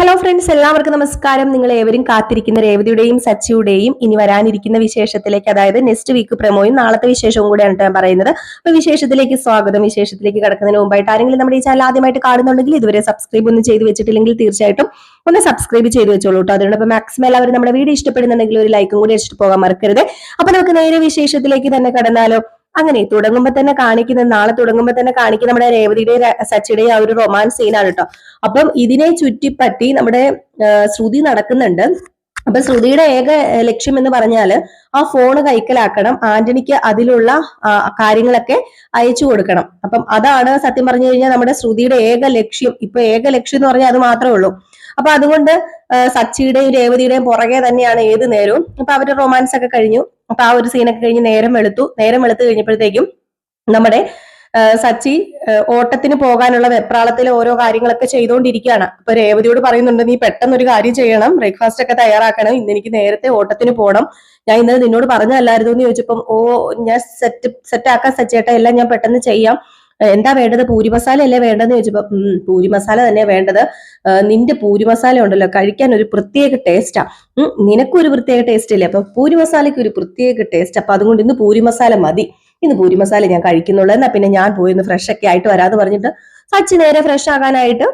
Hello friends, എല്ലാവർക്കും നമസ്കാരം. നിങ്ങൾ ഏവരും കാത്തിരിക്കുന്ന രേവതിയുടെയും സച്ചിയുടെയും ഇനി വരാനിരിക്കുന്ന വിശേഷത്തിലേക്ക്, അതായത് നെക്സ്റ്റ് വീക്ക് പ്രമോയും നാളത്തെ വിശേഷവും കൂടെയാണ് ഞാൻ പറയുന്നത്. അപ്പൊ വിശേഷത്തിലേക്ക് സ്വാഗതം. വിശേഷത്തിലേക്ക് കടക്കുന്നതിന് മുമ്പായിട്ട് ആരെങ്കിലും നമ്മുടെ ഈ ചാനൽ ആദ്യമായിട്ട് കാണുന്നുണ്ടെങ്കിൽ ഇതുവരെ സബ്സ്ക്രൈബ് ഒന്നും ചെയ്ത് വെച്ചിട്ടില്ലെങ്കിൽ തീർച്ചയായിട്ടും ഒന്ന് സബ്സ്ക്രൈബ് ചെയ്ത് വെച്ചോളൂ കേട്ടോ. അതിനോടൊപ്പം മാക്സിമം എല്ലാവരും നമ്മുടെ വീഡിയോ ഇഷ്ടപ്പെടുന്നുണ്ടെങ്കിൽ ഒരു ലൈക്കും കൂടി അടിച്ചിട്ട് പോകാൻ മറക്കരുത്. അപ്പൊ നമുക്ക് നേരെ വിശേഷത്തിലേക്ക് തന്നെ കടന്നാലോ. അങ്ങനെ നാളെ തുടങ്ങുമ്പോ തന്നെ കാണിക്കുന്ന നമ്മുടെ രേവതിയുടെ സച്ചിയുടെ ആ ഒരു റൊമാൻസ് സീനാണ് കേട്ടോ. അപ്പം ഇതിനെ ചുറ്റിപ്പറ്റി നമ്മുടെ ശ്രുതി നടക്കുന്നുണ്ട്. അപ്പൊ ശ്രുതിയുടെ ഏക ലക്ഷ്യം എന്ന് പറഞ്ഞാല് ആ ഫോണ് കൈക്കലാക്കണം, ആന്റണിക്ക് അതിലുള്ള കാര്യങ്ങളൊക്കെ അയച്ചു കൊടുക്കണം. അപ്പം അതാണ് സത്യം പറഞ്ഞു കഴിഞ്ഞാൽ നമ്മുടെ ശ്രുതിയുടെ ഏക ലക്ഷ്യം. ഇപ്പൊ ഏക ലക്ഷ്യം എന്ന് പറഞ്ഞാൽ അത് മാത്രമേ ഉള്ളൂ. അപ്പൊ അതുകൊണ്ട് സച്ചിയുടെയും രേവതിയുടെയും പുറകെ തന്നെയാണ് ഏത് നേരവും. അപ്പൊ അവരുടെ റൊമാൻസ് ഒക്കെ കഴിഞ്ഞു. അപ്പൊ ആ ഒരു സീനൊക്കെ കഴിഞ്ഞ് നേരം വെളുത്തു കഴിഞ്ഞപ്പോഴത്തേക്കും നമ്മുടെ സച്ചി ഓട്ടത്തിന് പോകാനുള്ള വെപ്രാളത്തിൽ ഓരോ കാര്യങ്ങളൊക്കെ ചെയ്തുകൊണ്ടിരിക്കുകയാണ്. അപ്പൊ രേവതിയോട് പറയുന്നുണ്ട്, നീ പെട്ടെന്ന് ഒരു കാര്യം ചെയ്യണം, ബ്രേക്ക്ഫാസ്റ്റ് ഒക്കെ തയ്യാറാക്കണം, ഇന്ന് എനിക്ക് നേരത്തെ ഓട്ടത്തിന് പോകണം, ഞാൻ ഇന്നലെ നിന്നോട് പറഞ്ഞല്ലായിരുന്നു എന്ന് ചോദിച്ചപ്പം, ഞാൻ സെറ്റാക്കാം സച്ചിയേട്ടാ, എല്ലാം ഞാൻ പെട്ടെന്ന് ചെയ്യാം, എന്താ വേണ്ടത്, പൂരി മസാല അല്ലേ വേണ്ടതെന്ന് ചോദിച്ചപ്പോ, പൂരി മസാല തന്നെ വേണ്ടത്, നിന്റെ പൂരി മസാല ഉണ്ടല്ലോ കഴിക്കാൻ ഒരു പ്രത്യേക ടേസ്റ്റാ, നിനക്കൊരു പ്രത്യേക ടേസ്റ്റ് ഇല്ലേ, അപ്പൊ പൂരി മസാലയ്ക്ക് ഒരു പ്രത്യേക ടേസ്റ്റ്, അപ്പൊ അതുകൊണ്ട് ഇന്ന് പൂരി മസാല മതി, ഇന്ന് പൂരി മസാല ഞാൻ കഴിക്കുന്നുള്ളൂ, എന്നാ പിന്നെ ഞാൻ പോയി ഒന്ന് ഫ്രഷ് ഒക്കെ ആയിട്ട് വരാന്ന് പറഞ്ഞിട്ട് സച്ചി നേരെ ഫ്രഷ് ആകാനായിട്ട്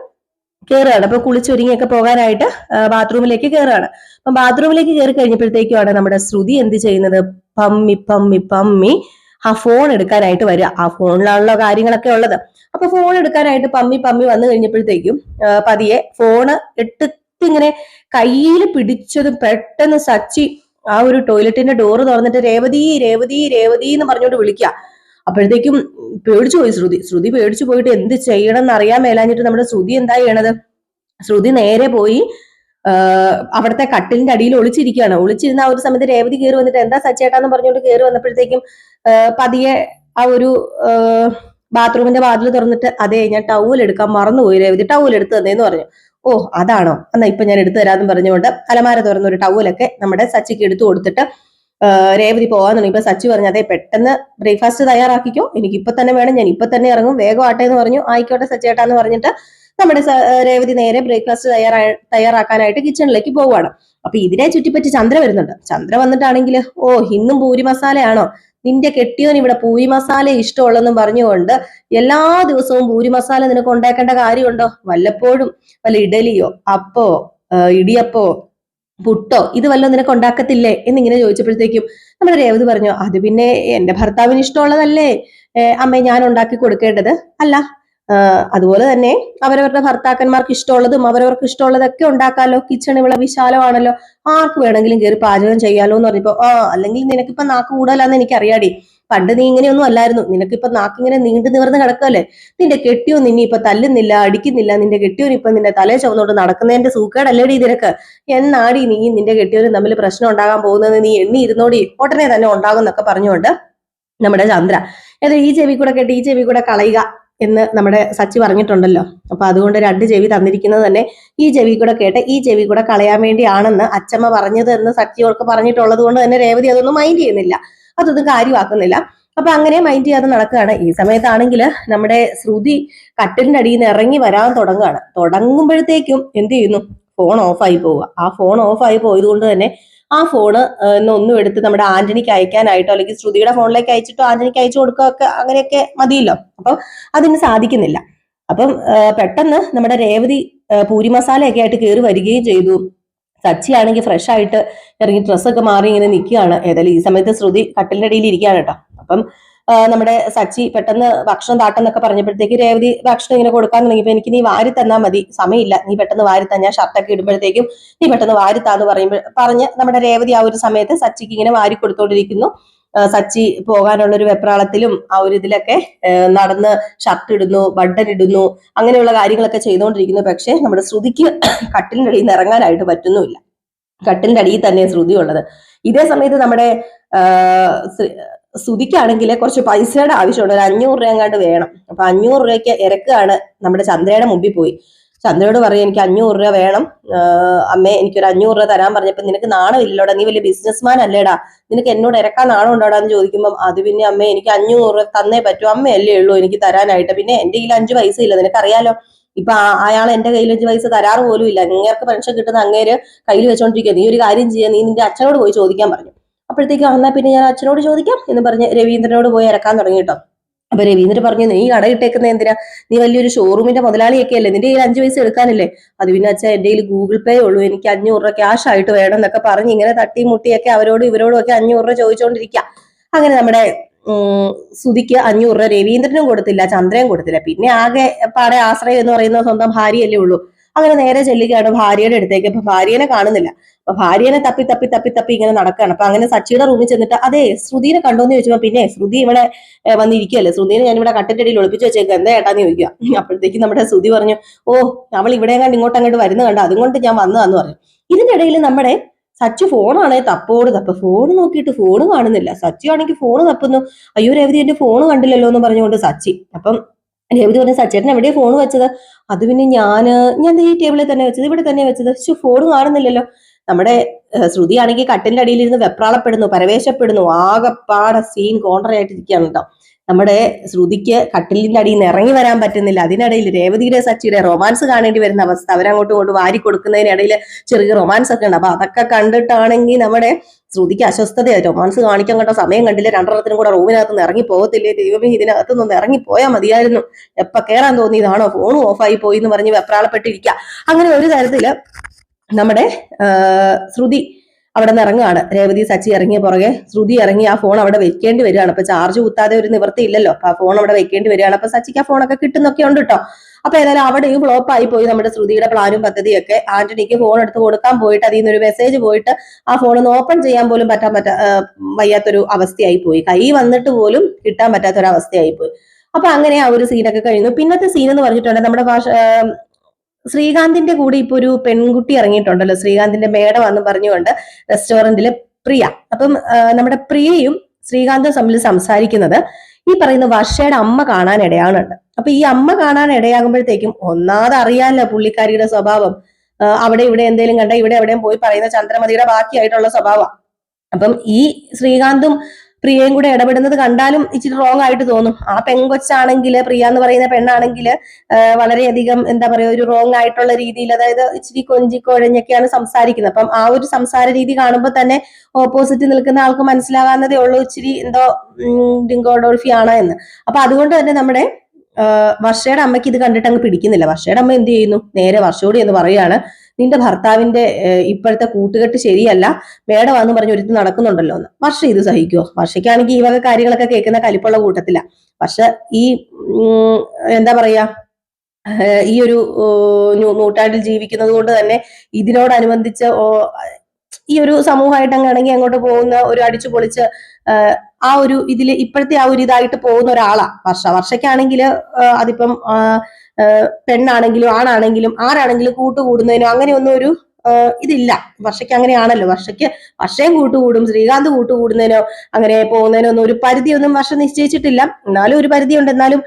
കയറുകയാണ്. അപ്പൊ കുളിച്ചൊരുങ്ങിയൊക്കെ പോകാനായിട്ട് ബാത്റൂമിലേക്ക് കയറുകയാണ്. അപ്പൊ ബാത്റൂമിലേക്ക് കയറി കഴിഞ്ഞപ്പോഴത്തേക്കുമാണ് നമ്മുടെ ശ്രുതി എന്ത് ചെയ്യുന്നത്, പമ്മി പമ്മി പമ്മി ആ ഫോൺ എടുക്കാനായിട്ട് വരിക. ആ ഫോണിലാണല്ലോ കാര്യങ്ങളൊക്കെ ഉള്ളത്. അപ്പൊ ഫോൺ എടുക്കാനായിട്ട് പമ്മി പമ്മി വന്നു കഴിഞ്ഞപ്പോഴത്തേക്കും പതിയെ ഫോണ് ഇങ്ങനെ കയ്യിൽ പിടിച്ചതും പെട്ടെന്ന് സച്ചി ആ ഒരു ടോയ്ലറ്റിന്റെ ഡോറ് തുറന്നിട്ട് രേവതി രേവതി രേവതി എന്ന് പറഞ്ഞുകൊണ്ട് വിളിക്കുക. അപ്പോഴത്തേക്കും പേടിച്ചു പോയി ശ്രുതി പേടിച്ചു പോയിട്ട് എന്ത് ചെയ്യണം എന്ന് അറിയാൻ മേലാഞ്ഞിട്ട് നമ്മുടെ ശ്രുതി എന്താ ചെയ്യണത്, ശ്രുതി നേരെ പോയി അവിടുത്തെ കട്ടിലിന്റെ അടിയിൽ ഒളിച്ചിരിക്കുകയാണ്. ഒളിച്ചിരുന്ന ആ ഒരു സമയത്ത് രേവതി കയറി വന്നിട്ട് എന്താ സച്ചേട്ടാന്ന് പറഞ്ഞുകൊണ്ട് കയറി വന്നപ്പോഴത്തേക്കും പതിയെ ആ ഒരു ബാത്റൂമിന്റെ വാതിൽ തുറന്നിട്ട്, അതെ ഞാൻ ടൗവൽ എടുക്കാൻ മറന്നുപോയി രേവതി, ടൗവൽ എടുത്തു തന്നേന്ന് പറഞ്ഞു. ഓ അതാണോ, എന്നാ ഇപ്പൊ ഞാൻ എടുത്തു തരാമെന്ന് പറഞ്ഞുകൊണ്ട് അലമാര തുറന്ന ഒരു ടൗവലൊക്കെ നമ്മുടെ സച്ചിക്ക് എടുത്തു കൊടുത്തിട്ട് രേവതി പോകാൻ തുടങ്ങി. ഇപ്പൊ സച്ചി പറഞ്ഞു, അതെ പെട്ടെന്ന് ബ്രേക്ക്ഫാസ്റ്റ് തയ്യാറാക്കിക്കോ, എനിക്ക് ഇപ്പൊ തന്നെ വേണം, ഞാൻ ഇപ്പൊ തന്നെ ഇറങ്ങും, വേഗം ആട്ടെ എന്ന് പറഞ്ഞു. ആയിക്കോട്ടെ സച്ചേട്ടാന്ന് പറഞ്ഞിട്ട് നമ്മുടെ രേവതി നേരെ ബ്രേക്ക്ഫാസ്റ്റ് തയ്യാറാക്കാനായിട്ട് കിച്ചണിലേക്ക് പോവുകയാണ്. അപ്പൊ ഇതിനെ ചുറ്റിപ്പറ്റി ചന്ദ്ര വരുന്നുണ്ട്. ചന്ദ്ര വന്നിട്ടാണെങ്കിൽ, ഓ ഇന്നും പൂരി മസാലയാണോ, നിന്റെ കെട്ടിയോൻ ഇവിടെ പൂരി മസാല ഇഷ്ടമുള്ളെന്നും പറഞ്ഞുകൊണ്ട് എല്ലാ ദിവസവും പൂരി മസാല നിനക്ക് ഉണ്ടാക്കേണ്ട കാര്യമുണ്ടോ, വല്ലപ്പോഴും വല്ല ഇഡലിയോ അപ്പോ ഇടിയപ്പോ പുട്ടോ ഇത് വല്ലതും നിനക്ക് ഉണ്ടാക്കത്തില്ലേ എന്നിങ്ങനെ ചോദിച്ചപ്പോഴത്തേക്കും നമ്മുടെ രേവതി പറഞ്ഞു, അത് പിന്നെ എന്റെ ഭർത്താവിന് ഇഷ്ടമുള്ളതല്ലേ അമ്മേ ഞാൻ ഉണ്ടാക്കി കൊടുക്കേണ്ടത്, അല്ല അതുപോലെ തന്നെ അവരവരുടെ ഭർത്താക്കന്മാർക്ക് ഇഷ്ടമുള്ളതും അവരവർക്ക് ഇഷ്ടമുള്ളതൊക്കെ ഉണ്ടാക്കാലോ, കിച്ചൺ ഇവിടെ വിശാലമാണല്ലോ, ആർക്ക് വേണമെങ്കിലും കയറി പാചകം ചെയ്യാലോ എന്ന് പറഞ്ഞപ്പോ, അല്ലെങ്കിൽ നിനക്കിപ്പോ നാക്ക് കൂടുതലാന്ന് എനിക്കറിയാടി, പണ്ട് നീ ഇങ്ങനെയൊന്നും അല്ലായിരുന്നു, നിനക്കിപ്പോ നാക്കിങ്ങനെ നീണ്ടു നിവർന്ന് കിടക്കല്ലേ, നിന്റെ കെട്ടിയോ നിന്നെ ഇപ്പൊ തല്ലുന്നില്ല അടിക്കുന്നില്ല, നിന്റെ കെട്ടിയോൻ ഇപ്പൊ നിന്റെ തലേ ചുവന്നോട്ട് നടക്കുന്നതിന്റെ സൂക്കേടല്ലേടി നിനക്ക്, എന്നാടി നീ നിന്റെ കെട്ടിയോനും തമ്മിൽ പ്രശ്നം ഉണ്ടാകാൻ പോകുന്നത്, നീ എണ്ണി ഇരുന്നോടി, ഉടനെ തന്നെ ഉണ്ടാകും എന്നൊക്കെ പറഞ്ഞുകൊണ്ട് നമ്മുടെ ചന്ദ്ര ഈ ചെവി കൂടെ കേട്ട് ഈ ചെവി കൂടെ കളയുക എന്ന് നമ്മുടെ സച്ചി പറഞ്ഞിട്ടുണ്ടല്ലോ. അപ്പൊ അതുകൊണ്ട് 2 ചെവി തന്നിരിക്കുന്നത് തന്നെ ഈ ചെവി കൂടെ കേട്ട് ഈ ചെവി കൂടെ കളയാൻ വേണ്ടിയാണെന്ന് അച്ചമ്മ പറഞ്ഞത് എന്ന് സച്ചിയോർക്ക് പറഞ്ഞിട്ടുള്ളത് കൊണ്ട് തന്നെ രേവതി അതൊന്നും മൈൻഡ് ചെയ്യുന്നില്ല, അതൊന്നും കാര്യമാക്കുന്നില്ല. അപ്പൊ അങ്ങനെ മൈൻഡ് ചെയ്യാതെ നടക്കുകയാണ്. ഈ സമയത്താണെങ്കിൽ നമ്മുടെ ശ്രുതി കട്ടിലിന്റെ അടിയിൽ നിന്ന് ഇറങ്ങി വരാൻ തുടങ്ങുമ്പോഴത്തേക്കും എന്ത് ചെയ്യുന്നു, ഫോൺ ഓഫായി പോവുക. ആ ഫോൺ ഓഫായി പോയത് കൊണ്ട് തന്നെ ആ ഫോണ് ഒന്നും എടുത്ത് നമ്മുടെ ആന്റണിക്ക് അയക്കാനായിട്ടോ അല്ലെങ്കിൽ ശ്രുതിയുടെ ഫോണിലേക്ക് അയച്ചിട്ടോ ആന്റണിക്ക് അയച്ചു കൊടുക്കുകയൊക്കെ അങ്ങനെയൊക്കെ മതിയല്ലോ. അപ്പം അതിന് സാധിക്കുന്നില്ല. അപ്പം പെട്ടെന്ന് നമ്മുടെ രേവതി പൂരി മസാലയൊക്കെ ആയിട്ട് കയറി വരികയും ചെയ്തു. സച്ചി ആണെങ്കിൽ ഫ്രഷ് ആയിട്ട് ഇറങ്ങി ഡ്രസ്സൊക്കെ മാറി ഇങ്ങനെ നിൽക്കുകയാണ്. ഏതായാലും ഈ സമയത്ത് ശ്രുതി കട്ടിലിന്റെ അടിയിൽ ഇരിക്കുകയാണ് കേട്ടോ. അപ്പം നമ്മുടെ സച്ചി പെട്ടെന്ന് ഭക്ഷണം താട്ടെന്നൊക്കെ പറഞ്ഞപ്പോഴത്തേക്ക് രേവതി ഭക്ഷണം ഇങ്ങനെ കൊടുക്കാൻ തുടങ്ങിയപ്പോ, എനിക്ക് നീ വാരി തന്നാൽ മതി, സമയമില്ല, നീ പെട്ടെന്ന് വാരി ഞാൻ ഷർട്ടൊക്കെ ഇടുമ്പോഴത്തേക്കും നീ പെട്ടെന്ന് വാരിത്താന്ന് പറഞ്ഞ് നമ്മുടെ രേവതി ആ ഒരു സമയത്ത് സച്ചിക്ക് ഇങ്ങനെ വാരി കൊടുത്തോണ്ടിരിക്കുന്നു. സച്ചി പോകാനുള്ള ഒരു വെപ്രാളത്തിലും ആ ഒരു ഇതിലൊക്കെ നടന്ന് ഷർട്ട് ഇടുന്നു, ബട്ടൺ ഇടുന്നു, അങ്ങനെയുള്ള കാര്യങ്ങളൊക്കെ ചെയ്തുകൊണ്ടിരിക്കുന്നു. പക്ഷെ നമ്മുടെ ശ്രുതിക്ക് കട്ടിലിന്റെ അടിയിൽ നിന്ന് ഇറങ്ങാനായിട്ട് പറ്റുന്നുമില്ല. കട്ടിലിന്റെ അടിയിൽ തന്നെ ശ്രുതി ഉള്ളത്. ഇതേ സമയത്ത് നമ്മുടെ ശ്രുതിക്കാണെങ്കിൽ കുറച്ച് പൈസയുടെ ആവശ്യമുണ്ട്, ഒരു 500 രൂപ എങ്ങാണ്ട് വേണം. അപ്പൊ 500 രൂപയ്ക്ക് ഇരക്കാണ് നമ്മുടെ ചന്ദ്രയുടെ മുമ്പിൽ പോയി. ചന്ദ്രയോട് പറയും, എനിക്ക് 500 രൂപ വേണം അമ്മേ, എനിക്കൊരു 500 രൂപ തരാൻ പറഞ്ഞപ്പോ, നിനക്ക് നാണമില്ലല്ലോടാ, നീ വലിയ ബിസിനസ്മാൻ അല്ലേടാ, നിനക്ക് എന്നോട് ഇരക്കാൻ നാണം ഉണ്ടോടാ എന്ന് ചോദിക്കുമ്പോൾ, അത് പിന്നെ അമ്മേ എനിക്ക് 500 രൂപ തന്നേ പറ്റൂ, അമ്മയല്ലേ ഉള്ളൂ എനിക്ക് തരാനായിട്ട്, പിന്നെ എന്റെ കയ്യിൽ 5 പൈസ ഇല്ല, നിനക്കറിയാലോ, ഇപ്പൊ അയാൾ എന്റെ കയ്യിൽ 5 പൈസ തരാറ് പോലും ഇല്ല, അങ്ങേർക്ക് പെൻഷൻ കിട്ടുന്ന അങ്ങേര് കയ്യിൽ വെച്ചോണ്ടിരിക്കുക, നീ ഒരു കാര്യം ചെയ്യാൻ, നീ നിന്റെ അച്ഛനോട് പോയി ചോദിക്കാൻ പറഞ്ഞു. അപ്പോഴത്തേക്കും എന്നാ പിന്നെ ഞാൻ അച്ഛനോട് ചോദിക്കാം എന്ന് പറഞ്ഞ് രവീന്ദ്രനോട് പോയി ഇറക്കാൻ തുടങ്ങി കേട്ടോ. അപ്പൊ രവീന്ദ്രൻ പറഞ്ഞു, നീ കട ഇട്ടേക്കുന്ന എന്തിനാ, നീ വലിയൊരു ഷോറൂമിന്റെ മുതലാളിയൊക്കെ അല്ലേ, നിന്റെ കയ്യിൽ 5 പൈസ എടുക്കാനല്ലേ. അത് പിന്നെ അച്ഛാ എന്റെ കയ്യിൽ ഗൂഗിൾ പേ ഉള്ളൂ, എനിക്ക് 500 രൂപ ക്യാഷ് ആയിട്ട് വേണം എന്നൊക്കെ പറഞ്ഞ് ഇങ്ങനെ തട്ടി മുട്ടിയൊക്കെ അവരോടും ഇവരോടും ഒക്കെ 500 രൂപ ചോദിച്ചുകൊണ്ടിരിക്കുക. അങ്ങനെ നമ്മുടെ സുധിക്ക് 500 രൂപ രവീന്ദ്രനും കൊടുത്തില്ല, ചന്ദ്രയും കൊടുത്തില്ല. പിന്നെ ആകെ പാടെ ആശ്രയം എന്ന് പറയുന്നത് സ്വന്തം ഭാര്യയല്ലേ ഉള്ളൂ. അങ്ങനെ നേരെ ചെല്ലുകയാണ് ഭാര്യയുടെ അടുത്തേക്ക്. അപ്പൊ ഭാര്യനെ കാണുന്നില്ല. അപ്പൊ ഭാര്യനെ തപ്പി തപ്പി തപ്പി തപ്പി ഇങ്ങനെ നടക്കുകയാണ്. അപ്പൊ അങ്ങനെ സച്ചിയുടെ റൂമിൽ ചെന്നിട്ട് അതെ ശ്രുതിനെ കണ്ടോന്ന് ചോദിച്ചപ്പോ പിന്നെ ശ്രുതി ഇവിടെ വന്നിരിക്കുകയല്ലേ, ശ്രുതിനെ ഞാൻ ഇവിടെ കട്ടിന്റെ അടിയിൽ ഒളിപ്പിച്ച് വെച്ചേക്ക്, എന്താ ഏട്ടാന്ന് ചോദിക്കുക. അപ്പോഴത്തേക്ക് നമ്മുടെ ശ്രുതി പറഞ്ഞു, ഓ അവൾ ഇവിടെ കണ്ട് ഇങ്ങോട്ട് അങ്ങോട്ട് വരുന്ന കണ്ട, അതുകൊണ്ട് ഞാൻ വന്നതാന്ന് പറഞ്ഞു. ഇതിന്റെ ഇടയിൽ നമ്മുടെ സച്ചു ഫോണാണെ തപ്പോട് തപ്പ്, ഫോൺ നോക്കിയിട്ട് ഫോൺ കാണുന്നില്ല. സച്ചു ആണെങ്കിൽ ഫോൺ തപ്പുന്നു. അയ്യോ രേവതി എന്റെ ഫോൺ കണ്ടില്ലല്ലോ എന്ന് പറഞ്ഞുകൊണ്ട് സച്ചി. അപ്പം രേവതി പറഞ്ഞു, സച്ചേട്ടൻ എവിടെയാ ഫോൺ വെച്ചത്? അത് പിന്നെ ഞാൻ ഈ ടേബിളിൽ തന്നെ വെച്ചത്, ഇവിടെ തന്നെ വെച്ചത്. ഫോൺ കാണുന്നില്ലല്ലോ. നമ്മുടെ ശ്രുതി ആണെങ്കിൽ കട്ടിന്റെ അടിയിൽ ഇരുന്ന് വെപ്രാളപ്പെടുന്നു, പരവേശപ്പെടുന്നു, ആകെപ്പാടെ സീൻ കോൺട്രയായിട്ടിരിക്കുകയാണ് കേട്ടോ. നമ്മുടെ ശ്രുതിക്ക് കട്ടിലിന്റെ അടിയിൽ നിന്ന് ഇറങ്ങി വരാൻ പറ്റുന്നില്ല. അതിനിടയിൽ രേവതിയുടെ സച്ചിയുടെ റൊമാൻസ് കാണേണ്ടി വരുന്ന അവസ്ഥ, അവരങ്ങോട്ടും ഇങ്ങോട്ടും വാരി കൊടുക്കുന്നതിനിടയിൽ ചെറിയ റൊമാൻസ് ഒക്കെ ഉണ്ട്. അപ്പൊ അതൊക്കെ കണ്ടിട്ടാണെങ്കിൽ നമ്മുടെ ശ്രുതിക്ക് അസ്വസ്ഥതയായി, റൊമാൻസ് കാണിക്കാൻ കേട്ടോ സമയം കണ്ടില്ല, രണ്ടെണ്ണത്തിനും കൂടെ റൂമിനകത്ത് നിന്ന് ഇറങ്ങി പോകത്തില്ലേ, ദൈവമേ ഇതിനകത്ത് നിന്ന് ഇറങ്ങി പോയാൽ മതിയായിരുന്നു, എപ്പൊ കയറാൻ തോന്നിയതാണോ, ഫോണും ഓഫായി പോയി എന്ന് പറഞ്ഞ് വെപ്രാളപ്പെട്ടിരിക്കുക. അങ്ങനെ ഒരു തരത്തില് നമ്മുടെ ശ്രുതി അവിടെ നിന്ന് ഇറങ്ങുകയാണ്. രേവതി സച്ചി ഇറങ്ങിയ പുറകെ ശ്രുതി ഇറങ്ങി ആ ഫോൺ അവിടെ വെക്കേണ്ടി വരികയാണ്. അപ്പൊ ചാർജ് കുത്താതെ ഒരു നിവൃത്തി ഇല്ലല്ലോ, അപ്പൊ ആ ഫോൺ അവിടെ വെക്കേണ്ടി വരികയാണ്. അപ്പൊ സച്ചിക്ക് ആ ഫോണൊക്കെ കിട്ടുന്നൊക്കെ ഉണ്ട് കേട്ടോ. അപ്പൊ ഏതായാലും അവിടെയും ഫ്ലോപ്പ് ആയി പോയി നമ്മുടെ ശ്രുതിയുടെ പ്ലാനും പദ്ധതിയൊക്കെ. ആന്റണിക്ക് ഫോൺ എടുത്ത് കൊടുക്കാൻ പോയിട്ട് അതിൽ നിന്നൊരു മെസ്സേജ് പോയിട്ട് ആ ഫോൺ ഒന്ന് ഓപ്പൺ ചെയ്യാൻ പോലും വയ്യാത്തൊരു അവസ്ഥയായി പോയി, കൈ വന്നിട്ട് പോലും കിട്ടാൻ പറ്റാത്തൊരു അവസ്ഥയായി പോയി. അപ്പൊ അങ്ങനെ ആ ഒരു സീനൊക്കെ കഴിഞ്ഞു. പിന്നത്തെ സീൻ എന്ന് പറഞ്ഞിട്ടുണ്ടെങ്കിൽ നമ്മുടെ ശ്രീകാന്തിന്റെ കൂടെ ഇപ്പൊ ഒരു പെൺകുട്ടി ഇറങ്ങിയിട്ടുണ്ടല്ലോ, ശ്രീകാന്തിന്റെ മേഡം എന്ന് പറഞ്ഞുകൊണ്ട് റെസ്റ്റോറന്റിലെ പ്രിയ. അപ്പം നമ്മുടെ പ്രിയയും ശ്രീകാന്തും തമ്മിൽ സംസാരിക്കുന്നത് ഈ പറയുന്ന വർഷയുടെ അമ്മ കാണാൻ ഇടയാണുണ്ട്. അപ്പൊ ഈ അമ്മ കാണാൻ ഇടയാകുമ്പോഴത്തേക്കും ഒന്നാമത് അറിയാമല്ലോ പുള്ളിക്കാരിയുടെ സ്വഭാവം, അവിടെ ഇവിടെ എന്തെങ്കിലും കണ്ട ഇവിടെ എവിടെയും പോയി പറയുന്ന ചന്ദ്രമതിയുടെ ബാക്കിയായിട്ടുള്ള സ്വഭാവം. അപ്പം ഈ ശ്രീകാന്തും പ്രിയയും കൂടെ ഇടപെടുന്നത് കണ്ടാലും ഇച്ചിരി റോങ് ആയിട്ട് തോന്നും. ആ പെൺകൊച്ചാണെങ്കിൽ, പ്രിയ എന്ന് പറയുന്ന പെണ്ണാണെങ്കിൽ വളരെയധികം എന്താ പറയുക, ഒരു റോങ് ആയിട്ടുള്ള രീതിയിൽ, അതായത് ഇച്ചിരി കൊഞ്ചിക്കൊഴഞ്ഞൊക്കെയാണ് സംസാരിക്കുന്നത്. അപ്പം ആ ഒരു സംസാര രീതി കാണുമ്പോൾ തന്നെ ഓപ്പോസിറ്റ് നിൽക്കുന്ന ആൾക്ക് മനസ്സിലാകാവുന്നതേ ഉള്ളൂ ഇച്ചിരി എന്തോ ഡിങ്കോഡോൾഫി ആണ് എന്ന്. അപ്പൊ അതുകൊണ്ട് തന്നെ നമ്മുടെ വർഷയുടെ അമ്മയ്ക്ക് ഇത് കണ്ടിട്ട് അങ്ങ് പിടിക്കുന്നില്ല. വർഷയുടെ അമ്മ എന്ത് ചെയ്യുന്നു, നേരെ വർഷയോട് എന്ന് പറയുകയാണ്, നിന്റെ ഭർത്താവിന്റെ ഇപ്പോഴത്തെ കൂട്ടുകെട്ട് ശരിയല്ല, മേഡമാന്ന് പറഞ്ഞ് ഒരുത്ത് നടക്കുന്നുണ്ടല്ലോ എന്ന്. വർഷ ഇത് സഹിക്കുമോ? വർഷയ്ക്കാണെങ്കിൽ ഈ വക കാര്യങ്ങളൊക്കെ കേൾക്കുന്ന കലിപ്പുള്ള കൂട്ടത്തില്ല. പക്ഷെ ഈ എന്താ പറയാ, ഈ ഒരു നൂറ്റാണ്ടിൽ ജീവിക്കുന്നത് കൊണ്ട് തന്നെ ഇതിനോടനുബന്ധിച്ച് ഈ ഒരു സമൂഹമായിട്ട് അങ്ങ് ഇണങ്ങി അങ്ങോട്ട് പോകുന്ന ഒരു അടിച്ചു പൊളിച്ച് ആ ഒരു ഇതില് ഇപ്പോഴത്തെ ആ ഒരു ഇതായിട്ട് പോകുന്ന ഒരാളാ വർഷയ്ക്കാണെങ്കിൽ അതിപ്പം പെണ്ണാണെങ്കിലും ആണാണെങ്കിലും ആരാണെങ്കിലും കൂട്ടുകൂടുന്നതിനോ അങ്ങനെയൊന്നും ഒരു ഇതില്ല. വർഷയ്ക്ക് അങ്ങനെയാണല്ലോ, വർഷയും കൂട്ടുകൂടും, ശ്രീകാന്ത് കൂട്ടുകൂടുന്നതിനോ അങ്ങനെ പോകുന്നതിനോ ഒന്നും ഒരു പരിധിയൊന്നും വർഷം നിശ്ചയിച്ചിട്ടില്ല. എന്നാലും ഒരു പരിധിയുണ്ട്. എന്നാലും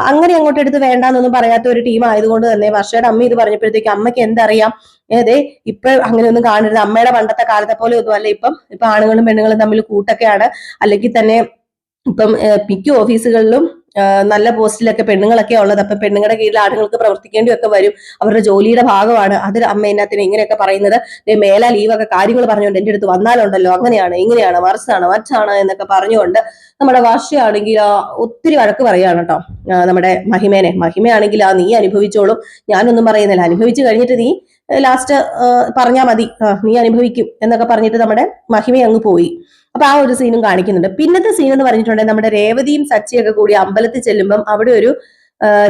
അങ്ങനെ അങ്ങോട്ട് എടുത്ത് വേണ്ടാന്നൊന്നും പറയാത്ത ഒരു ടീം ആയതുകൊണ്ട് തന്നെ വർഷയുടെ അമ്മ ഇത് പറഞ്ഞപ്പോഴത്തേക്ക് അമ്മയ്ക്ക് എന്തറിയാം, ഏതേ ഇപ്പൊ അങ്ങനെയൊന്നും കാണരുത്, അമ്മയുടെ പണ്ടത്തെ കാലത്തെ പോലെ ഒന്നും അല്ല, ഇപ്പൊ ആണുങ്ങളും പെണ്ണുങ്ങളും തമ്മിൽ കൂട്ടൊക്കെയാണ്. അല്ലെങ്കിൽ തന്നെ ഇപ്പം മിക്ക ഓഫീസുകളിലും നല്ല പോസ്റ്റിലൊക്കെ പെണ്ണുങ്ങളൊക്കെ ഉള്ളത്. അപ്പൊ പെണ്ണുങ്ങളുടെ കീഴിൽ ആണുങ്ങൾക്ക് പ്രവർത്തിക്കേണ്ടി ഒക്കെ വരും, അവരുടെ ജോലിയുടെ ഭാഗമാണ്. അത് അമ്മ എന്നാത്തിന് ഇങ്ങനെയൊക്കെ പറയുന്നത്, മേലാൽ ഈ വക കാര്യങ്ങൾ പറഞ്ഞുകൊണ്ട് എന്റെ അടുത്ത് വന്നാലുണ്ടല്ലോ അങ്ങനെയാണ് ഇങ്ങനെയാണ് മറിച്ചാണ് എന്നൊക്കെ പറഞ്ഞുകൊണ്ട് നമ്മുടെ വർഷയാണെങ്കിൽ ഒത്തിരി വഴക്ക് പറയാണ് കേട്ടോ. നമ്മുടെ മഹിമയാണെങ്കിൽ നീ അനുഭവിച്ചോളും, ഞാനൊന്നും പറയുന്നില്ല, അനുഭവിച്ചു കഴിഞ്ഞിട്ട് നീ ലാസ്റ്റ് പറഞ്ഞാ മതി, നീ അനുഭവിക്കും എന്നൊക്കെ പറഞ്ഞിട്ട് നമ്മുടെ മഹിമ അങ്ങ് പോയി. അപ്പൊ ആ ഒരു സീനും കാണിക്കുന്നുണ്ട്. പിന്നത്തെ സീൻ എന്ന് പറഞ്ഞിട്ടുണ്ടെങ്കിൽ നമ്മുടെ രേവതിയും സച്ചിയൊക്കെ കൂടി അമ്പലത്തിൽ ചെല്ലുമ്പം അവിടെ ഒരു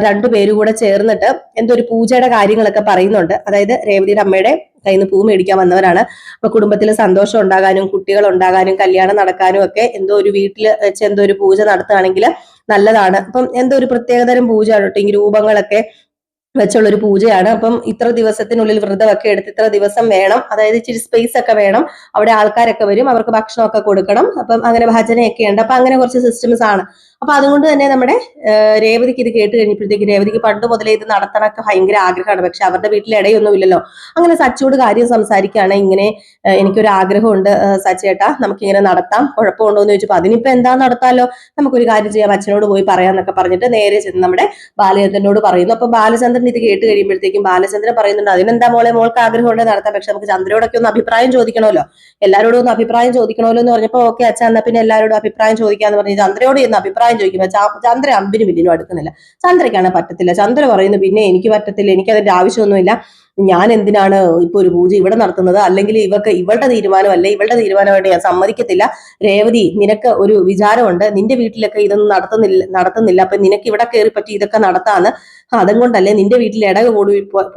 രണ്ടുപേരും കൂടെ ചേർന്നിട്ട് എന്തോ ഒരു പൂജയുടെ കാര്യങ്ങളൊക്കെ പറയുന്നുണ്ട്. അതായത് രേവതിയുടെ അമ്മയുടെ കയ്യിൽ നിന്ന് പൂ മേടിക്കാൻ വന്നവരാണ്. അപ്പൊ കുടുംബത്തിൽ സന്തോഷം ഉണ്ടാകാനും കുട്ടികൾ ഉണ്ടാകാനും കല്യാണം നടക്കാനും ഒക്കെ എന്തോ ഒരു വീട്ടിൽ വെച്ച് എന്തോ ഒരു പൂജ നടത്തുകയാണെങ്കിൽ നല്ലതാണ്. അപ്പം എന്തോ ഒരു പ്രത്യേകതരം പൂജയാണ് കേട്ടോ, ഈ രൂപങ്ങളൊക്കെ വെച്ചുള്ള ഒരു പൂജയാണ്. അപ്പം ഇത്ര ദിവസത്തിനുള്ളിൽ വ്രതമൊക്കെ എടുത്ത് ഇത്ര ദിവസം വേണം, അതായത് ഇച്ചിരി സ്പേസ് ഒക്കെ വേണം, അവിടെ ആൾക്കാരൊക്കെ വരും, അവർക്ക് ഭക്ഷണമൊക്കെ കൊടുക്കണം, അപ്പം അങ്ങനെ ഭജനയൊക്കെ ഉണ്ട്. അപ്പൊ അങ്ങനെ കുറച്ച് സിസ്റ്റംസ് ആണ്. അപ്പൊ അതുകൊണ്ട് തന്നെ നമ്മുടെ രേവതിക്ക് ഇത് കേട്ട് കഴിഞ്ഞപ്പോഴത്തേക്ക് രേവതിക്ക് പണ്ട് മുതലേ ഇത് നടത്തണൊക്കെ ഭയങ്കര ആഗ്രഹമാണ്. പക്ഷെ അവരുടെ വീട്ടിൽ ഇടയൊന്നും ഇല്ലല്ലോ. അങ്ങനെ സച്ചിയോട് കാര്യം സംസാരിക്കുകയാണ്. ഇങ്ങനെ എനിക്കൊരു ആഗ്രഹമുണ്ട് സച്ചേട്ടാ, നമുക്കിങ്ങനെ നടത്താം, കുഴപ്പമുണ്ടോ എന്ന് ചോദിച്ചപ്പോൾ അതിനിപ്പോ എന്താ നടത്താലോ, നമുക്കൊരു കാര്യം ചെയ്യാം, അച്ഛനോട് പോയി പറയാന്നൊക്കെ പറഞ്ഞിട്ട് നേരെ ചെന്ന് നമ്മുടെ ബാലചന്ദ്രനോട് പറയുന്നു. അപ്പൊ ബാലചന്ദ്രൻ ഇത് കേട്ട് കഴിയുമ്പോഴത്തേക്കും ബാലചന്ദ്രൻ പറയുന്നുണ്ട്, അതിനെന്താ മോളെ, മോൾക്ക് ആഗ്രഹമുണ്ട് നടത്താം, പക്ഷെ നമുക്ക് ചന്ദ്രയോടൊക്കെ ഒന്ന് അഭിപ്രായം ചോദിക്കണമല്ലോ, എല്ലാവരോടും ഒന്ന് അഭിപ്രായം ചോദിക്കണമല്ലോ എന്ന് പറഞ്ഞപ്പോൾ ഓക്കെ അച്ഛൻ, എന്നാ പിന്നെ എല്ലാവരോടും അഭിപ്രായം ചോദിക്കാന്ന് പറഞ്ഞ് ചന്ദ്രയോട് ഇന്ന് അഭിപ്രായം ചോദിക്കുമ്പോൾ ചന്ദ്ര അമ്പിനും വില്ലിനും അടുക്കുന്നില്ല. ചന്ദ്രയ്ക്കാണ് പറ്റത്തില്ല. ചന്ദ്ര പറയുന്നു, പിന്നെ എനിക്ക് പറ്റത്തില്ല, എനിക്ക് അതിന്റെ ആവശ്യമൊന്നുമില്ല, ഞാൻ എന്തിനാണ് ഇപ്പൊ ഒരു പൂജ ഇവിടെ നടത്തുന്നത്, അല്ലെങ്കിൽ ഇവളുടെ തീരുമാനമല്ല, ഇവളുടെ തീരുമാനമായിട്ട് ഞാൻ സമ്മതിക്കത്തില്ല. രേവതി, നിനക്ക് ഒരു വിചാരമുണ്ട്, നിന്റെ വീട്ടിലൊക്കെ ഇതൊന്നും നടത്തുന്നില്ല, അപ്പൊ നിനക്ക് ഇവിടെ കയറി പറ്റി ഇതൊക്കെ നടത്താന്ന്, അതുകൊണ്ടല്ലേ, നിന്റെ വീട്ടിൽ ഇടക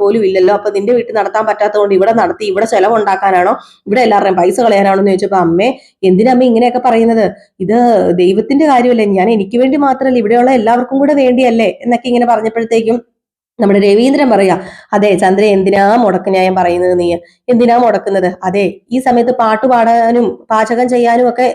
പോലും ഇല്ലല്ലോ, അപ്പൊ നിന്റെ വീട്ടിൽ നടത്താൻ പറ്റാത്തതുകൊണ്ട് ഇവിടെ നടത്തി ഇവിടെ ചെലവുണ്ടാക്കാനാണോ, ഇവിടെ എല്ലാവരുടെയും പൈസ കളയാനാണോ എന്ന് ചോദിച്ചപ്പോ അമ്മേ, എന്തിനമ്മ ഇങ്ങനെയൊക്കെ പറയുന്നത്, ഇത് ദൈവത്തിന്റെ കാര്യമല്ലേ, ഞാൻ എനിക്ക് വേണ്ടി മാത്രമല്ല ഇവിടെയുള്ള എല്ലാവർക്കും കൂടെ വേണ്ടിയല്ലേ എന്നൊക്കെ ഇങ്ങനെ പറഞ്ഞപ്പോഴത്തേക്കും നമ്മുടെ രവീന്ദ്രൻ പറയാ, അതെ ചന്ദ്ര, എന്തിനാ മുടക്കന്യായം പറയുന്നത്, നീ എന്തിനാ മുടക്കുന്നത്, അതെ ഈ സമയത്ത് പാട്ട് പാടാനും പാചകം ചെയ്യാനും ഒക്കെ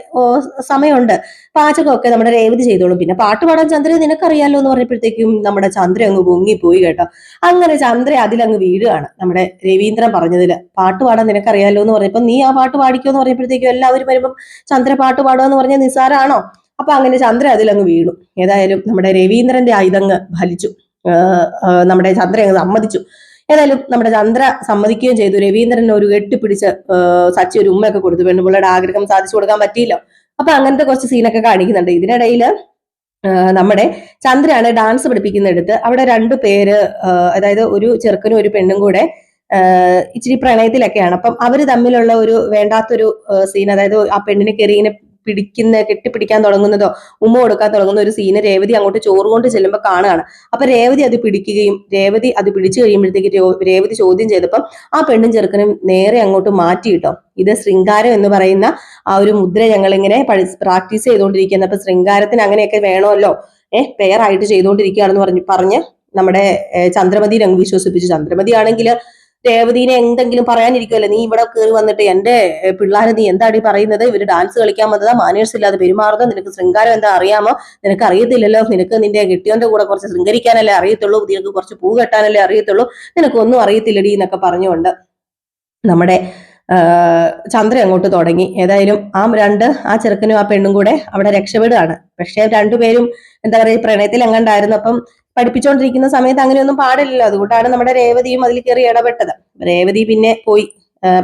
സമയമുണ്ട്, പാചകമൊക്കെ നമ്മുടെ രേവതി ചെയ്തോളും, പിന്നെ പാട്ട് പാടാൻ ചന്ദ്ര നിനക്കറിയാലോ എന്ന് പറഞ്ഞപ്പോഴത്തേക്കും നമ്മുടെ ചന്ദ്ര അങ്ങ് പൊങ്ങിപ്പോയി കേട്ടോ. അങ്ങനെ ചന്ദ്ര അതിലങ്ങ് വീഴുകയാണ് നമ്മുടെ രവീന്ദ്രൻ പറഞ്ഞതില്, പാട്ട് പാടാൻ നിനക്കറിയാലോ എന്ന് പറഞ്ഞപ്പോ നീ ആ പാട്ട് പാടിക്കോ എന്ന് പറഞ്ഞപ്പോഴത്തേക്കും എല്ലാവരും വരുമ്പം ചന്ദ്ര പാട്ട് പാടുക എന്ന് പറഞ്ഞാൽ നിസ്സാരാണോ, അപ്പൊ അങ്ങനെ ചന്ദ്ര അതിലങ്ങ് വീണു. ഏതായാലും നമ്മുടെ രവീന്ദ്രന്റെ ആയുധങ്ങ് ഫലിച്ചു, നമ്മുടെ ചന്ദ്ര അങ്ങ് സമ്മതിച്ചു. ഏതായാലും നമ്മുടെ ചന്ദ്ര സമ്മതിക്കുകയും ചെയ്തു. രവീന്ദ്രൻ ഒരു കെട്ടിപ്പിടിച്ച് സച്ചി ഒരു ഉമ്മയൊക്കെ കൊടുത്തു. പെണ്ണുപിള്ളയുടെ ആഗ്രഹം സാധിച്ചു കൊടുക്കാൻ പറ്റിയില്ല. അപ്പൊ അങ്ങനത്തെ കുറച്ച് സീനൊക്കെ കാണിക്കുന്നുണ്ട്. ഇതിനിടയിൽ നമ്മുടെ ചന്ദ്രയാണ് ഡാൻസ് പഠിപ്പിക്കുന്നിടത്ത് അവിടെ രണ്ടു പേര്, അതായത് ഒരു ചെറുക്കനും ഒരു പെണ്ണും കൂടെ ഇച്ചിരി പ്രണയത്തിലൊക്കെയാണ്. അപ്പം അവര് തമ്മിലുള്ള ഒരു വേണ്ടാത്തൊരു സീൻ, അതായത് ആ പെണ്ണിനെ കയറി ഇങ്ങനെ കെട്ടിപ്പിടിക്കാൻ തുടങ്ങുന്നതോ ഉമ്മ കൊടുക്കാൻ തുടങ്ങുന്ന ഒരു സീന് രേവതി അങ്ങോട്ട് ചോറ് കൊണ്ട് ചെല്ലുമ്പോൾ കാണുകയാണ്. അപ്പൊ രേവതി അത് പിടിക്കുകയും രേവതി അത് പിടിച്ചു കഴിയുമ്പോഴത്തേക്ക് രേവതി ചോദ്യം ചെയ്തപ്പം ആ പെണ്ണും ചെറുക്കനും നേരെ അങ്ങോട്ട് മാറ്റിയിട്ടോ. ഇത് ശൃംഗാരം എന്ന് പറയുന്ന ആ ഒരു മുദ്ര ഞങ്ങൾ ഇങ്ങനെ പ്രാക്ടീസ് ചെയ്തുകൊണ്ടിരിക്കുന്നത്, അപ്പൊ ശൃംഗാരത്തിന് അങ്ങനെയൊക്കെ വേണമല്ലോ, പെയർ ആയിട്ട് ചെയ്തുകൊണ്ടിരിക്കുകയാണെന്ന് പറഞ്ഞ് നമ്മുടെ ചന്ദ്രമതിയെ അങ്ങ് വിശ്വസിപ്പിച്ചു. ചന്ദ്രമതി ആണെങ്കിൽ രേവതിനെ എന്തെങ്കിലും പറയാനിരിക്കുമല്ലോ, നീ ഇവിടെ കയറി വന്നിട്ട് എന്റെ പിള്ളേരെ നീ എന്താടി പറയുന്നത്, ഇവര് ഡാൻസ് കളിക്കാൻ വന്നതാ, മാനേഴ്സ് ഇല്ലാതെ പെരുമാറുന്നത്, നിനക്ക് ശൃംഗാരം എന്താ അറിയാമോ, നിനക്ക് അറിയത്തില്ലല്ലോ, നിനക്ക് നിന്റെ കെട്ടിയോന്റെ കൂടെ കുറച്ച് ശൃംഗരിക്കാനല്ലേ അറിയത്തുള്ളൂ, നിനക്ക് കുറച്ച് പൂ കെട്ടാനല്ലേ അറിയത്തുള്ളൂ, നിനക്കൊന്നും അറിയത്തില്ലടി എന്നൊക്കെ പറഞ്ഞുകൊണ്ട് നമ്മുടെ ചന്ദ്ര അങ്ങോട്ട് തുടങ്ങി. ഏതായാലും ആ ചെറുക്കനും ആ പെണ്ണും കൂടെ അവിടെ രക്ഷപ്പെടുകയാണ്. പക്ഷെ രണ്ടുപേരും എന്താ പറയുക, പ്രണയത്തിൽ എങ്ങണ്ടായിരുന്നു. അപ്പം പഠിപ്പിച്ചുകൊണ്ടിരിക്കുന്ന സമയത്ത് അങ്ങനെയൊന്നും പാടില്ലല്ലോ, അതുകൊണ്ടാണ് നമ്മുടെ രേവതിയും അതിൽ കയറി ഇടപെട്ടത്. രേവതി പിന്നെ പോയി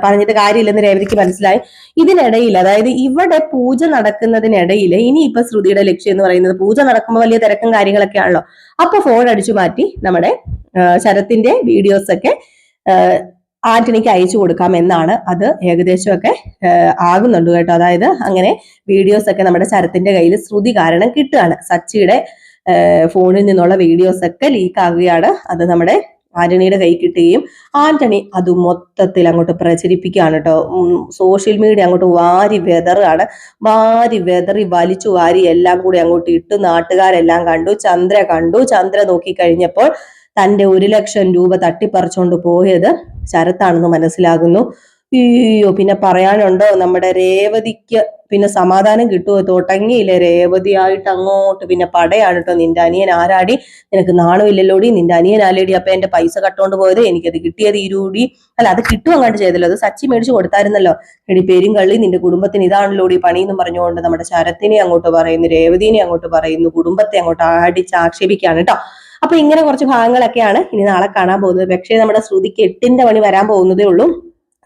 പറഞ്ഞിട്ട് കാര്യമില്ലെന്ന് രേവതിക്ക് മനസ്സിലായി. ഇതിനിടയിൽ, അതായത് ഇവിടെ പൂജ നടക്കുന്നതിനിടയിൽ ഇനിയിപ്പൊ ശ്രുതിയുടെ ലക്ഷ്യം എന്ന് പറയുന്നത്, പൂജ നടക്കുമ്പോൾ വലിയ തിരക്കും കാര്യങ്ങളൊക്കെ ആണല്ലോ, അപ്പൊ ഫോൺ അടിച്ചു മാറ്റി നമ്മുടെ ശരത്തിന്റെ വീഡിയോസ് ഒക്കെ ആന്റണിക്ക് അയച്ചു കൊടുക്കാം എന്നാണ്. അത് ഏകദേശമൊക്കെ ആകുന്നുണ്ട് കേട്ടോ. അതായത് അങ്ങനെ വീഡിയോസ് ഒക്കെ നമ്മുടെ ശരത്തിന്റെ കയ്യിൽ ശ്രുതി കാരണം കിട്ടുകയാണ്. സച്ചിയുടെ ഫോണിൽ നിന്നുള്ള വീഡിയോസ് ഒക്കെ ലീക്ക് ആകുകയാണ്. അത് നമ്മുടെ ആന്റണിയുടെ കൈ കിട്ടുകയും ആന്റണി അത് മൊത്തത്തിൽ അങ്ങോട്ട് പ്രചരിപ്പിക്കുകയാണ് കേട്ടോ. സോഷ്യൽ മീഡിയ അങ്ങോട്ട് വാരി വെതറി വലിച്ചു വാരി എല്ലാം കൂടി അങ്ങോട്ട് ഇട്ടു. നാട്ടുകാരെല്ലാം കണ്ടു, ചന്ദ്ര നോക്കി കഴിഞ്ഞപ്പോൾ തന്റെ 1 ലക്ഷം രൂപ തട്ടിപ്പറിച്ചുകൊണ്ട് പോയത് ശരത്താണെന്ന് മനസ്സിലാകുന്നു. അയ്യോ, പിന്നെ പറയാനുണ്ടോ, നമ്മുടെ രേവതിക്ക് പിന്നെ സമാധാനം കിട്ടുമോ, തുടങ്ങിയില്ലേ രേവതിയായിട്ട് അങ്ങോട്ട് പിന്നെ പടയാണ് കേട്ടോ. നിന്റെ അനിയൻ ആരാടി, നിനക്ക് നാണമില്ലല്ലോടി, നിന്റെ അനിയൻ ആലേടി അപ്പൊ എന്റെ പൈസ കട്ടോണ്ട് പോയത്, എനിക്കത് കിട്ടിയത് ഇരുടി, അല്ല അത് കിട്ടും അങ്ങോട്ട് ചെയ്തല്ലോ, അത് സച്ചി മേടിച്ചു കൊടുത്തായിരുന്നല്ലോ, എടി പേരും കള്ളി, നിന്റെ കുടുംബത്തിന് ഇതാണല്ലോടി പണി എന്ന് പറഞ്ഞുകൊണ്ട് നമ്മുടെ ശരത്തിനെ അങ്ങോട്ട് പറയുന്നു, രേവതിനെ അങ്ങോട്ട് പറയുന്നു, കുടുംബത്തെ അങ്ങോട്ട് അടിച്ച് ആക്ഷേപിക്കുകയാണ് കേട്ടോ. അപ്പൊ ഇങ്ങനെ കുറച്ച് ഭാഗങ്ങളൊക്കെയാണ് ഇനി നാളെ കാണാൻ പോകുന്നത്. പക്ഷേ നമ്മുടെ ശ്രുതിക്ക് 8ന്റെ പണി വരാൻ പോകുന്നതേ ഉള്ളൂ.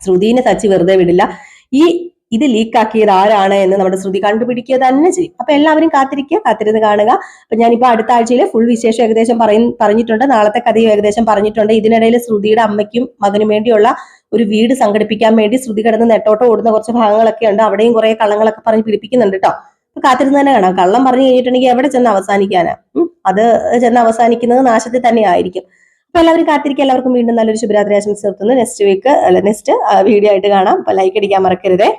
ശ്രുതിനെ സച്ചി വെറുതെ വിടില്ല. ഇത് ലീക്കാക്കിയത് ആരാണ് എന്ന് നമ്മുടെ ശ്രുതി കണ്ടുപിടിക്കുക തന്നെ ചെയ്യും. അപ്പൊ എല്ലാവരും കാത്തിരുന്ന് കാണുക. അപ്പൊ ഞാനിപ്പോ അടുത്ത ആഴ്ചയിലെ ഫുൾ വിശേഷം ഏകദേശം പറഞ്ഞിട്ടുണ്ട്, നാളത്തെ കഥയും ഏകദേശം പറഞ്ഞിട്ടുണ്ട്. ഇതിനിടയിൽ ശ്രുതിയുടെ അമ്മയ്ക്കും മകനും വേണ്ടിയുള്ള ഒരു വീട് സംഘടിപ്പിക്കാൻ വേണ്ടി ശ്രുതി കിടന്ന് നെട്ടോട്ടം ഓടുന്ന കുറച്ച് ഭാഗങ്ങളൊക്കെ ഉണ്ട്. അവിടെയും കുറെ കള്ളങ്ങളൊക്കെ പറഞ്ഞ് പിടിപ്പിക്കുന്നുണ്ട് കേട്ടോ. അപ്പൊ കാത്തിരുന്ന് തന്നെ കാണാം. കള്ളം പറഞ്ഞു കഴിഞ്ഞിട്ടുണ്ടെങ്കിൽ എവിടെ ചെന്ന് അവസാനിക്കാനാ, അത് ചെന്ന് അവസാനിക്കുന്നത് നാശത്തിൽ തന്നെ ആയിരിക്കും. അപ്പൊ എല്ലാവരും കാത്തിരിക്കുക. എല്ലാവർക്കും വീണ്ടും നല്ലൊരു ശുഭരാത്രി ആശംസ നിർത്തുന്നു. നെക്സ്റ്റ് വീഡിയോ ആയിട്ട് കാണാം. അപ്പൊ ലൈക്ക് അടിക്കാൻ മറക്കരുതേ.